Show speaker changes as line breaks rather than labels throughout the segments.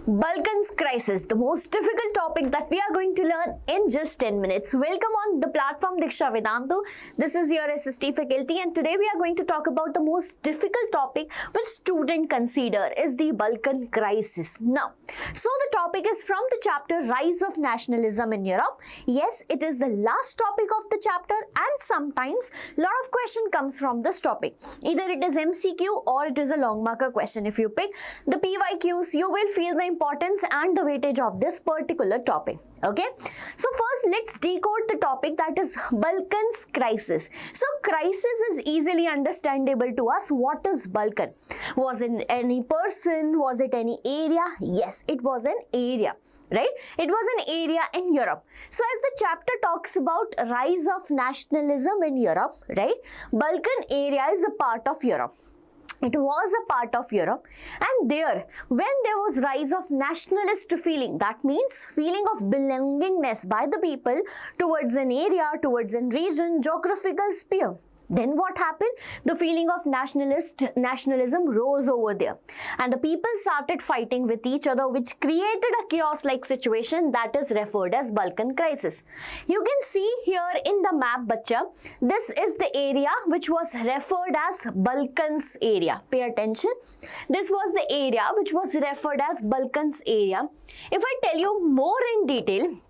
Balkans Crisis, the most difficult topic that we are going to learn in just 10 minutes. Welcome on the platform Deeksha Vedantu. This is your SST faculty and today we are going to talk about the most difficult topic which students consider is the Balkan Crisis. Now, so the topic is from the chapter Rise of Nationalism in Europe. Yes, it is the last topic of the chapter and sometimes lot of question comes from this topic. Either it is MCQ or it is a long marker question. If you pick the PYQs, you will feel the importance and the weightage of this particular topic. Okay, so first let's decode the topic, that is Balkans Crisis. So crisis is easily understandable to us. What is Balkan? Was it any person? Was it any area? Yes, it was an area, right? It was an area in Europe. So as the chapter talks about rise of nationalism in Europe, right? Balkan area is a part of Europe. It was a part of Europe, and there, when there was rise of nationalist feeling, that means feeling of belongingness by the people towards an area, towards a region, geographical sphere. Then what happened? The feeling of nationalism rose over there and the people started fighting with each other, which created a chaos-like situation that is referred as Balkan Crisis. You can see here in the map, bacha, this is the area which was referred as Balkans area. Pay attention. This was the area which was referred as Balkans area. If I tell you more in detail,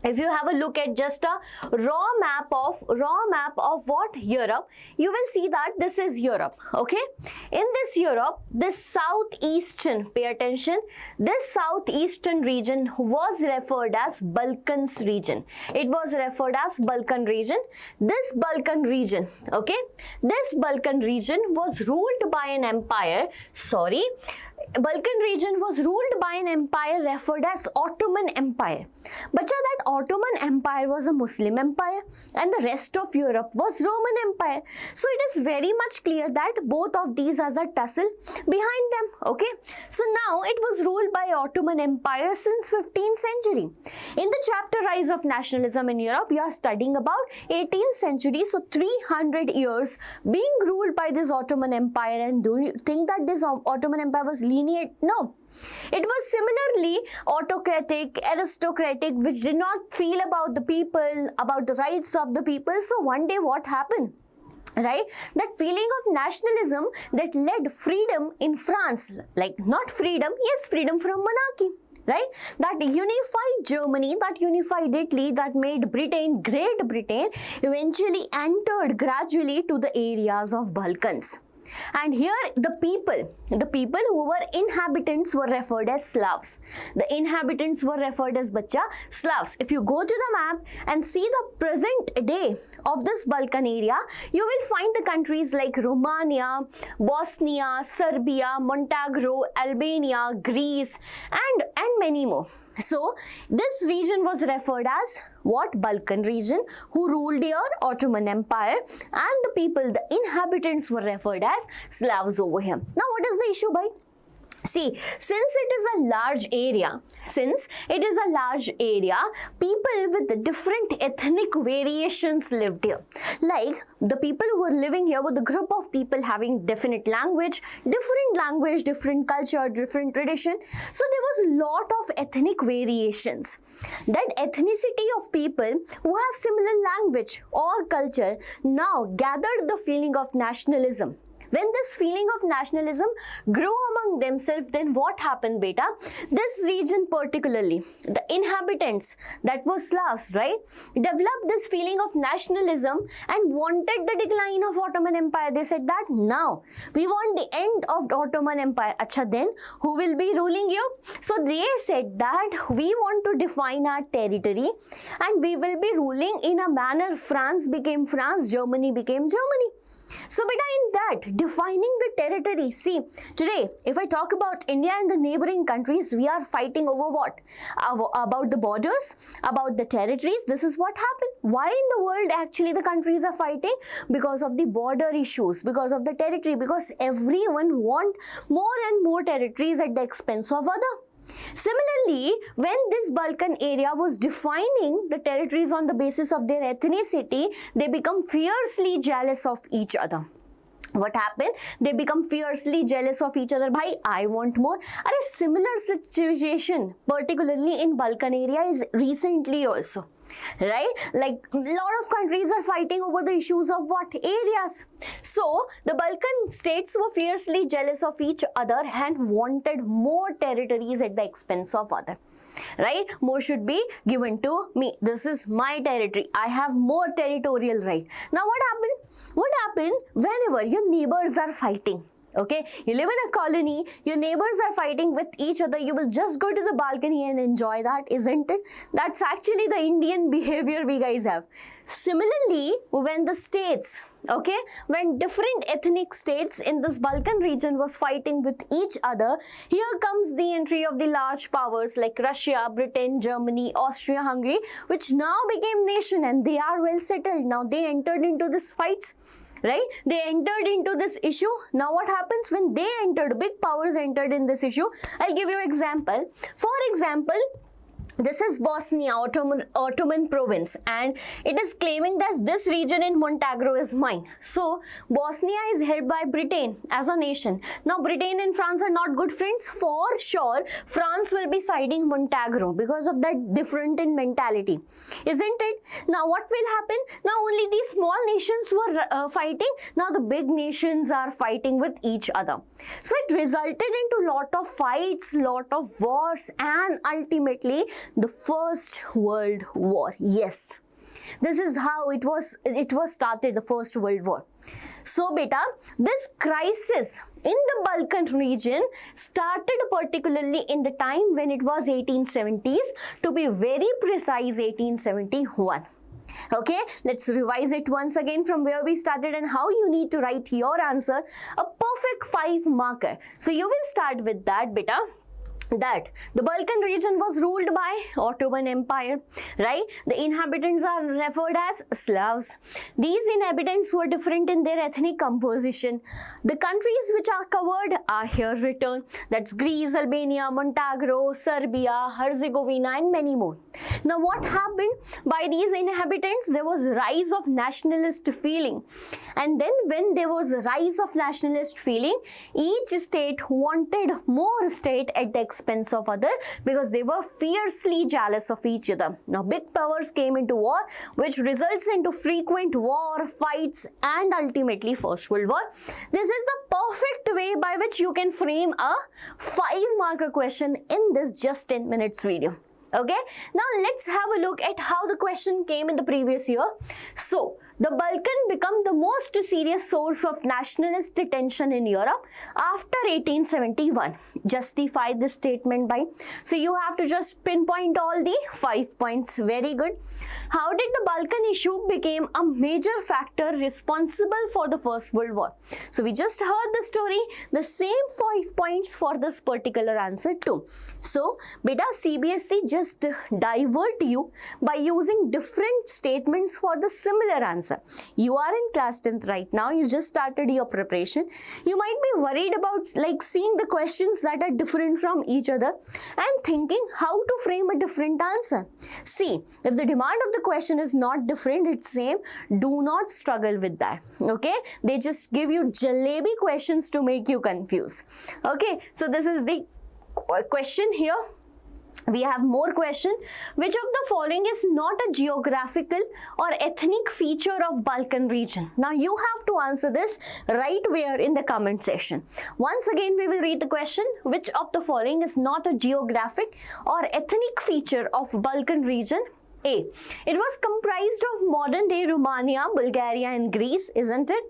if you have a look at just a raw map of what Europe, you will see that this is Europe. Okay, in this Europe, this southeastern, pay attention, this southeastern region was referred as Balkans region. It was referred as Balkan region. This Balkan region, okay, this Balkan region was ruled by an empire. Balkan region was ruled by an empire referred as Ottoman Empire. But that Ottoman Empire was a Muslim empire and the rest of Europe was Roman Empire. So it is very much clear that both of these has a tussle behind them. Okay. So now it was ruled by Ottoman Empire since 15th century. In the chapter Rise of Nationalism in Europe, you are studying about 18th century. So 300 years being ruled by this Ottoman Empire. And do you think that this Ottoman Empire was lenient? No. It was similarly autocratic, aristocratic, which did not feel about the people, about the rights of the people. So one day what happened? Right, that feeling of nationalism that led freedom in France, like not freedom, yes, freedom from monarchy. Right, that unified Germany, that unified Italy, that made Britain, Great Britain, eventually entered gradually to the areas of Balkans. And here the people who were inhabitants were referred as Slavs. The inhabitants were referred as Slavs. If you go to the map and see the present day of this Balkan area, you will find the countries like Romania, Bosnia, Serbia, Montenegro, Albania, Greece, and many more. So this region was referred as what? Balkan region, who ruled here Ottoman Empire, and the people, the inhabitants were referred as Slavs over here. Now what is the issue, bhai? See, since it is a large area, people with different ethnic variations lived here. Like the people who were living here were the group of people having different language, different culture, different tradition. So there was a lot of ethnic variations. That ethnicity of people who have similar language or culture now gathered the feeling of nationalism. When this feeling of nationalism grew among themselves, then what happened, beta? This region particularly, the inhabitants, that were Slavs, right, developed this feeling of nationalism and wanted the decline of Ottoman Empire. They said that now we want the end of the Ottoman Empire. Acha, then who will be ruling you? So they said that we want to define our territory and we will be ruling in a manner France became France, Germany became Germany. So beta, in that defining the territory, see, today if I talk about India and the neighboring countries, we are fighting over what? About the borders, about the territories. This is what happened. Why in the world actually the countries are fighting? Because of the border issues, because of the territory, because everyone want more and more territories at the expense of other. Similarly, when this Balkan area was defining the territories on the basis of their ethnicity, they become fiercely jealous of each other. What happened? They become fiercely jealous of each other. Bhai, I want more. And a similar situation, particularly in Balkan area, is recently also. Right? Like a lot of countries are fighting over the issues of what areas. So the Balkan states were fiercely jealous of each other and wanted more territories at the expense of other. Right? More should be given to me. This is my territory. I have more territorial right. Now what happened? What happened whenever your neighbors are fighting? Okay, you live in a colony, your neighbors are fighting with each other, you will just go to the balcony and enjoy that, isn't it? That's actually the Indian behavior we guys have. Similarly, when the states, okay, when different ethnic states in this Balkan region was fighting with each other, here comes the entry of the large powers like Russia, Britain, Germany, Austria, Hungary, which now became nation and they are well settled. Now they entered into these fights. Right? They entered into this issue. Now what happens when they entered, big powers entered in this issue? I'll give you an example. For example, this is Bosnia, Ottoman province, and it is claiming that this region in Montenegro is mine. So Bosnia is held by Britain as a nation. Now Britain and France are not good friends. For sure, France will be siding Montenegro because of that different in mentality, isn't it? Now what will happen? Now only these small nations were fighting. Now the big nations are fighting with each other. So it resulted into lot of fights, lot of wars, and ultimately the First World War. Yes, this is how it was started, the First World War. So beta, this crisis in the Balkan region started particularly in the time when it was 1870s, to be very precise 1871. Okay, let's revise it once again from where we started and how you need to write your answer. A perfect 5 marker. So you will start with that beta. That the Balkan region was ruled by Ottoman Empire, right? The inhabitants are referred as Slavs. These inhabitants were different in their ethnic composition. The countries which are covered are here written. That's Greece, Albania, Montenegro, Serbia, Herzegovina, and many more. Now what happened? By these inhabitants, there was rise of nationalist feeling. And then when there was a rise of nationalist feeling, each state wanted more state at the expense of other because they were fiercely jealous of each other. Now big powers came into war, which results into frequent war, fights, and ultimately First World War. This is the perfect way by which you can frame a 5-marker question in this just 10 minutes video. Okay, now let's have a look at how the question came in the previous year. So the Balkan became the most serious source of nationalist tension in Europe after 1871. Justify this statement by. So you have to just pinpoint all the 5 points. Very good. How did the Balkan issue become a major factor responsible for the First World War? So we just heard the story. The same 5 points for this particular answer too. So beta, CBSE just divert you by using different statements for the similar answer. You are in class 10th right now. You just started your preparation. You might be worried about like seeing the questions that are different from each other and thinking how to frame a different answer. See, if the demand of the question is not different, it's same, do not struggle with that. Okay, they just give you jalebi questions to make you confused. Okay, so this is the question here. We have more question. Which of the following is not a geographical or ethnic feature of Balkan region? Now you have to answer this right where in the comment section. Once again we will read the question. Which of the following is not a geographic or ethnic feature of Balkan region? A. It was comprised of modern-day Romania, Bulgaria, and Greece, isn't it?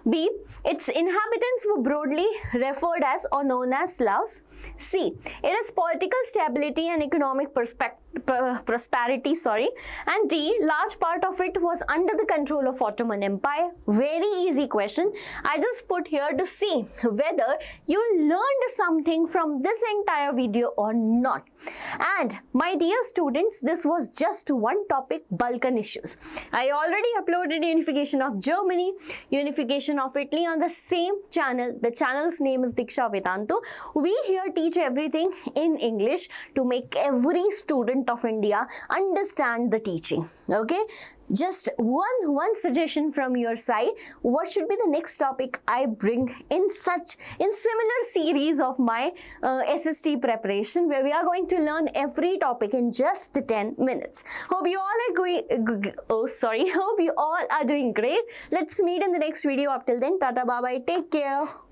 B. Its inhabitants were broadly referred as or known as Slavs. C. It has political stability and economic prosperity, and D. Large part of it was under the control of Ottoman Empire. Very easy question. I just put here to see whether you learned something from this entire video or not. And my dear students, this was just one topic, Balkan issues. I already uploaded unification of Germany, unification of Italy on the same channel. The channel's name is Deeksha Vedantu. We here gonna teach everything in English to make every student of India understand the teaching. Okay, just one suggestion from your side. What should be the next topic I bring in similar series of my SST preparation, where we are going to learn every topic in just 10 minutes. Hope you all are hope you all are doing great. Let's meet in the next video. Up till then, tata bye bye, take care.